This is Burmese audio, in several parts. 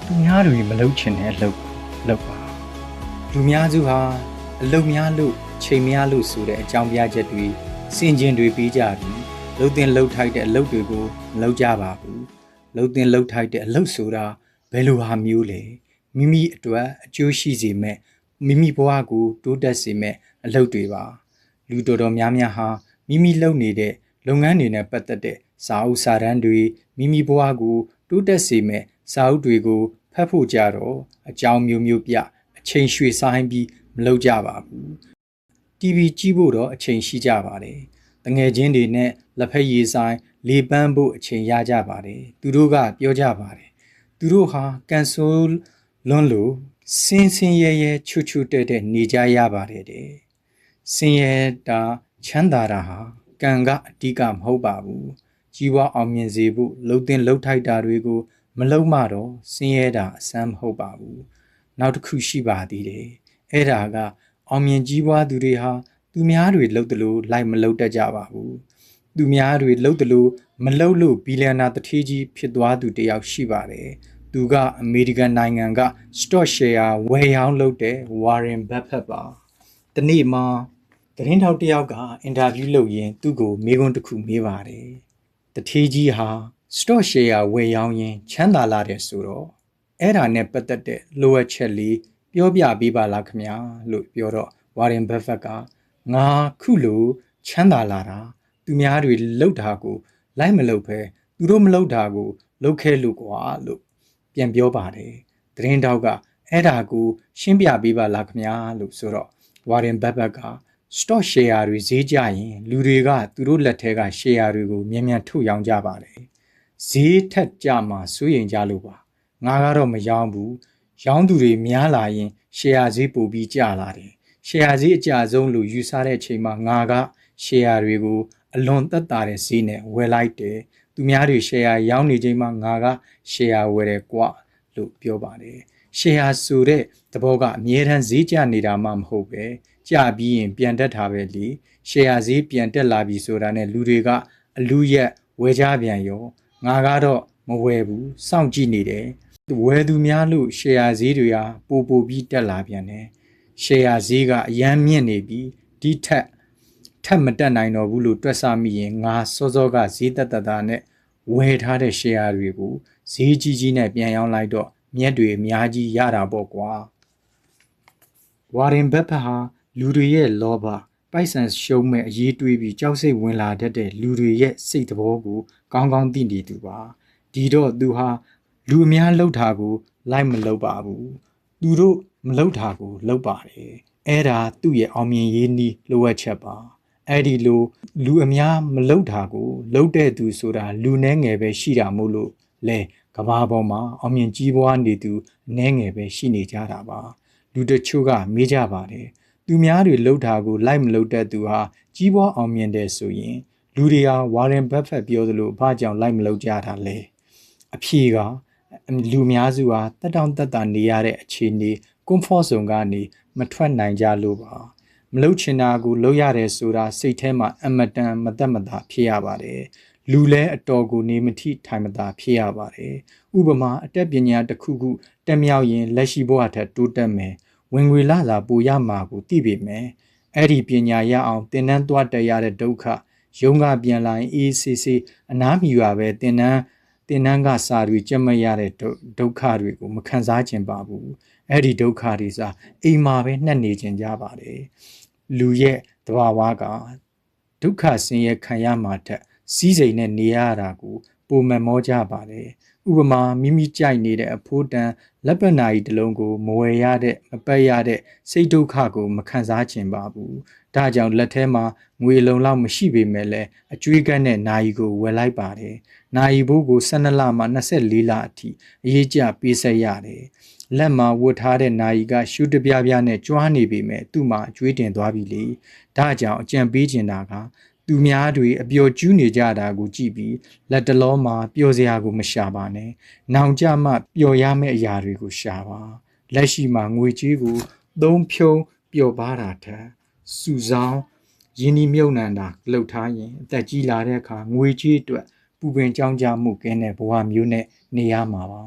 သူများတွေမလုပ်ချင်တဲ့အလုပ်လုပ်ပါလူများစုဟာအလုပ်များလို့ချိန်များလို့ဆိုတဲ့အကြောင်းပြချက်တွေစင်ကျင်တွေပေးကြပြီးလှုပ်တင်လှုပ်ထိုက်တဲ့အလုပ်တွေကိုမလုပ်ကြပါဘူးလှုပ်တင်လှုပ်ထိုက်တဲ့အလုပ်ဆိုတာဘယ်လိုဟာမျိုးလဲမိမိအတွက်အကျိုးရှိစေမဲ့မိမိဘဝကိုတိုးတက်စေမဲ့အလုပ်တွေပါလူတော်တော်များများဟာမိမိလုပ်နေတဲ့လုပ်ငန်းတွေနဲ့ပတ်သက်တဲ့စာအုပ်စာတမ်းတွေမိမိဘဝကိုတိုးတက်စေမဲ့စာအုပ်တွေကိုဖတ်ဖို့ကြတော့အကြောင်းမျိုးမျိုးပြအချိန်ရွှေ့ဆိုင်းပြီးမလုပ်ကြပါဘူး TV ကြည့်ဖို့တော့အချိန်ရှိကြပါတယ်တငယ်ချင်းတွေနဲ့လက်ဖက်ရည်ဆိုင်လေပန်းဖို့အချိန်ရကြပါတယ်သူတို့ကပြောကြပါတယ်သူတို့ဟာကန်ဆိုးလွန်းလို့စင်းရဲရဲချွတ်ချွတ်တဲ့နေကြရပါတယ်တဲ့စင်းရဲတာချမ်းသာတာဟာကံကအဓိကမဟုတ်ပါဘူးကြီးပွားအောင်မြင်စေဖို့လှုပ်တင်လှုပ်ထိုက်တာတွေကိုမလုပ်မှတော့စင်းရဲတာအဆန်းမဟုတ်ပါဘူးနောက်တစ်ခုရှိပါသေးတယ်အဲ့ဒါကအောင်မြင်ကြီးပွားသူတွေဟာသူများတွေလှုပ်တယ်လို့လိုက်မလှုပ်တတ်ကြပါဘူးသူများတွေလှုပ်တယ်လို့မလှုပ်လို့ဘီလီယံနာတထေးကြီးဖြစ်သွားသူတယောက်ရှိပါတယ်သူကအမေရိကန်နိုင်ငံက stock share ဝယ်ရောင်းလုပ်တဲ့ Warren Buffett ပါဒီနေ့မှာသတင်းထောက်တယောက်က interview လုပ်ရင်းသူ့ကိုမေးခွန်းတစ်ခုမေးပါတယ်တထေးကြီးဟာ stock share ဝယ်ရောင်းရင်းချမ်းသာလာတယ်ဆိုတော့အဲ့ဒါနဲ့ပတ်သက်တဲ့လိုအပ်ချက်လေးပြောပြပေးပါလားခင်ဗျာလို့ပြောတော့ Warren Buffett ကငါခုလိုချမ်းသာလာတာသူများတွေလှုပ်တာကိုလိုက်မလှုပ်ပဲသူတို့မလှုပ်တာကိုလှုပ်ခဲလို့ကွာလို့ပြန်ပြောပါတယ်သတင်းတောက်ကအဲ့ဒါကိုရှင်းပြပေးပါလားခင်ဗျာလို့ဆိုတော့ Warren Buffett က stock share တွေဈေးကျရင်လူတွေကသူတို့လက်ထဲက share တွေကိုမြန်မြန်ထုတ်ရောင်းကြပါတယ်ဈေးထက်ကြမှာစိုးရင်ကြလို့ပါငါကတော့မရောင်းဘူးရောင်းသူတွေများလာရင် share ဈေးပိုပြီးကျလာတယ် share ဈေးအကျဆုံးလို့ယူဆတဲ့အချိန်မှာငါက share တွေကိုအလွန်သက်သာတဲ့ဈေးနဲ့ဝယ်လိုက်တယ်သူများတွေ share ရောင်းနေချိန်မှာငါက share ဝယ်တယ်ကွာလို့ပြောပါတယ် share ဆိုတဲ့သဘောကအမြဲတမ်းဈေးကျနေတာမှမဟုတ်ပဲကျပြီးရင်ပြန်တက်တာပဲလေ share ဈေးပြန်တက်လာပြီဆိုတာနဲ့လူတွေကအလူရက်ဝယ်ကြပြန်ရောငါကတော့မဝယ်ဘူးစောင့်ကြည့်နေတယ်ဝယ်သူများလို့ share ဈေးတွေဟာပိုပြီးတက်လာပြန်တယ် share ဈေးကအရန်မြင့်နေပြီဒီထက်မတက်နိုင်တော့ဘူးလို့တွက်ဆမိရင်ငါစောကဈေးတက်နဲ့ဝယ်ထားတဲ့ share တွေကိုဈေးကြီးနဲ့ပြန်ရောင်းလိုက်တော့မြက်တွေအများကြီးရတာပေါ့ကွာ Warren Buffett ဟာလူတွေရဲ့လောဘပိုက်ဆံရှုံးမဲ့အရေးတွေးပြီးကြောက်စိတ်ဝင်လာတတ်တဲ့လူတွေရဲ့စိတ်သဘောကိုကောင်းကောင်းသိနေသူပါဒီတော့သူဟာလူအများလှုပ်တာကိုလိုက်မလှုပ်ပါဘူးသူတို့မလှုပ်တာကိုလှုပ်ပါတယ်အဲ့ဒါသူ့ရဲ့အောင်မြင်ရေးနည်းလိုအပ်ချက်ပါအဲ့ဒီလိုလူအများမလှုပ်တာကိုလှုပ်တဲ့သူဆိုတာလူနှဲငယ်ပဲရှိတာမို့လို့လဲကဘာပေါ်မှာအောင်မြင်ကြီးပွားနေသူအနှဲငယ်ပဲရှိနေကြတာပါလူတချို့ကမေးကြပါတယ်သူများတွေလှုပ်တာကိုလိုက်မလှုပ်တဲ့သူဟာကြီးပွားအောင်မြင်တယ်ဆိုရင်လူတွေဟာ Warren Buffett ပြောသလိုဘာကြောင့်လိုက်မလှုပ်ကြတာလဲအဖြေကလူများစုဟာတက်တောင့်တက်တာနေရတဲ့အခြေအနေ comfort zone ကနေမထွက်နိုင်ကြလို့ပါမလှုပ်ချင်တာကိုလှုပ်ရတယ်ဆိုတာစိတ်ထဲမှာအမတန်မသက်မသာဖြစ်ရပါတယ်လူလဲအတော်ကိုနေမထိထိုင်မသာဖြစ်ရပါတယ်ဥပမာအတက်ပညာတစ်ခုခုတက်မြောက်ရင်လက်ရှိဘဝထက်တိုးတက်မယ်ဝင်ငွေလာစာပိုရမှာကိုသိပေမယ်အဲ့ဒီပညာရအောင်သင်တန်းသွားတက်ရတဲ့ဒုက္ခရုံးကပြန်လာရင်အေးဆေးဆေးအနားမီရွာပဲသင်တန်းကစာတွေကြက်မရတဲ့ဒုက္ခတွေကိုမခံစားကျင်ပါဘူးအဲ့ဒီဒုက္ခတွေစာအိမ်မှာပဲနှက်နေကျင်ကြပါတယ်လူရဲ့သဘာဝကဒုက္ခဆင်းရဲခံရမှာထက်စီးစိမ်နဲ့နေရတာကိုပုံမမောကြပါတယ်ဥပမာမိမိကြိုက်နေတဲ့အဖိုးတန်လက်ပနာကြီးတစ်လုံးကိုမဝယ်ရတဲ့မပတ်ရတဲ့စိတ်ဒုက္ခကိုမခံစားချင်ပါဘူးဒါကြောင့်လက်ထဲမှာငွေလုံလောက်မရှိပေမဲ့လည်းအကျွေးကန်းနဲ့နာယီကိုဝယ်လိုက်ပါတယ်နာယီဘိုးကို12လမှ24လအထိအရေးကြပေးဆက်ရတယ်လက်မှာဝတ်ထားတဲ့နာယီကရှူးတပြားပြားနဲ့ကြွားနေပေမဲ့သူ့မှာအကျွေးတင်သွားပြီလေဒါကြောင့်အကြံပေးချင်တာကသူများတွေအပျော်ကျူးနေကြတာကိုကြည့်ပြီးလက်တလုံးမှာပျော်စရာကိုမရှာပါနဲ့။နောင်ကြမှပျော်ရမယ့်အရာတွေကိုရှာပါ။လက်ရှိမှာငွေကြေးကိုသုံးဖြုံပျော်ပါတာထက်စုဆောင်းရင်းနှီးမြှုပ်နှံတာလှုပ်ထားရင်အသက်ကြီးလာတဲ့အခါငွေကြေးအတွက်ပူပင်ကြောင်းကြမှုကင်းတဲ့ဘဝမျိုးနဲ့နေရမှာပါ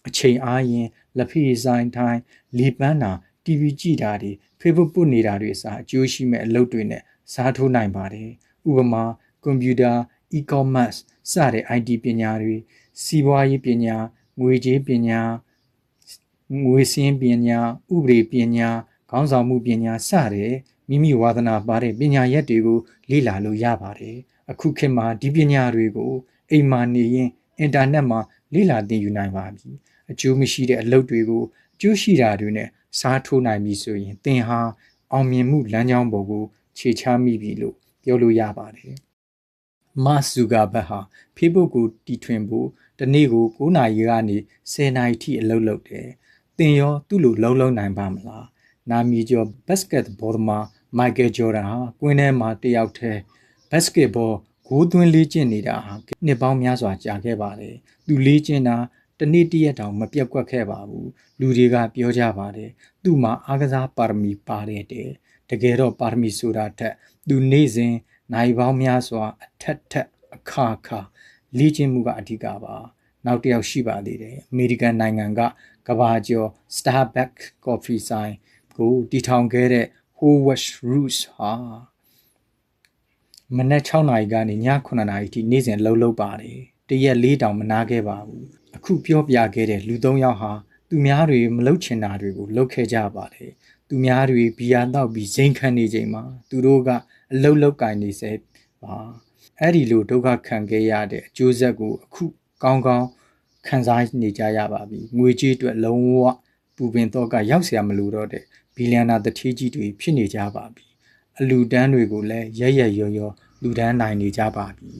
အချိန်အားရင်လက်ဖေးဆိုင်တိုင်းလေပန်းတာ TV ကြည့်တာတွေ Facebook ပို့နေတာတွေအစားအကျိုးရှိမဲ့အလုပ်တွေနဲ့စားထိုးနိုင်ပါတယ်ဥပမာကွန်ပျူတာ e-commerce စတဲ့ IT ပညာတွေစီးပွားရေးပညာငွေကြေးပညာငွေစင်းပညာဥပဒေပညာခေါင်းဆောင်မှုပညာစတဲ့မိမိဝါသနာပါတဲ့ပညာရပ်တွေကိုလေ့လာလို့ရပါတယ်အခုခေတ်မှာဒီပညာတွေကိုအိမ်မှာနေရင်အင်တာနက်မှာလေ့လာသင်ယူနိုင်ပါပြီအကျိုးမရှိတဲ့အလုပ်တွေကိုအကျိုးရှိတာတွေနဲ့စားထိုးနိုင်ပြီဆိုရင်သင်ဟာအောင်မြင်မှုလမ်းကြောင်းပေါ်ကိုခြေချမိပြီလို့ပြောလို့ရပါတယ်မာဇူကာဘတ်ဟာ Facebook ကိုတီထွင်ဖို့တနေ့ကို9နာရီကနေ10နာရီထိအလုပ်လုပ်တယ်သင်ရောသူ့လိုလုံးနိုင်ပါမလားနာမည်ကျော်ဘတ်စကတ်ဘောသမားမိုက်ကယ်ဂျော်ဒန်ဟာကွင်းထဲမှာတယောက်တည်းဘတ်စကတ်ဘောဂိုးသွင်းလေ့ကျင့်နေတာဟာနှစ်ပေါင်းများစွာကြာခဲ့ပါတယ်သူလေ့ကျင့်တာတနေ့တရက်တောင်မပြတ်ကွက်ခဲ့ပါဘူးလူတွေကပြောကြပါတယ်သူ့မှာအားကစားပါရမီပါတယ်တဲ့တကယ်တော့ပါရမီဆိုတာထက်သူနေ့စဉ်နိုင်ပေါင်းများစွာအထက်ထက်အခါခါလေ့ကျင့်မှုကအဓိကပါနောက်တစ်ယောက်ရှိပါသေးတယ်အမေရိကန်နိုင်ငံကကဘာကျော် Starbucks Coffee ဆိုင်ကိုတည်ထောင်ခဲ့တဲ့ Howard Schultz ဟာမနက်6နာရီကနေည9နာရီထိနေ့စဉ်လုပ်ပါတယ်တရက်4တောင်မနာခဲ့ပါဘူးအခုပြောပြခဲ့တဲ့လူ3ယောက်ဟာသူများတွေမလုပ်ချင်တာတွေကိုလုပ်ခဲ့ကြပါတယ်သူများတွေဘီယာတောက်ပြီးဇိမ်ခံနေချိန်မှာသူတို့ကအလုတ်လောက်ကင်နေစေပါအဲ့ဒီလိုဒုက္ခခံခဲ့ရတဲ့အကျိုးဆက်ကိုအခုကောင်းကောင်းခံစားနေကြရပါပြီငွေကြေးအတွက်လုံးဝပူပင်တော့ကရောက်เสียမလို့တော့တဲ့ဘီလီယံနာတထေးကြီးတွေဖြစ်နေကြပါပြီအလူတန်းတွေကိုလည်းရရရော်ရော်လူတန်းနိုင်နေကြပါပြီ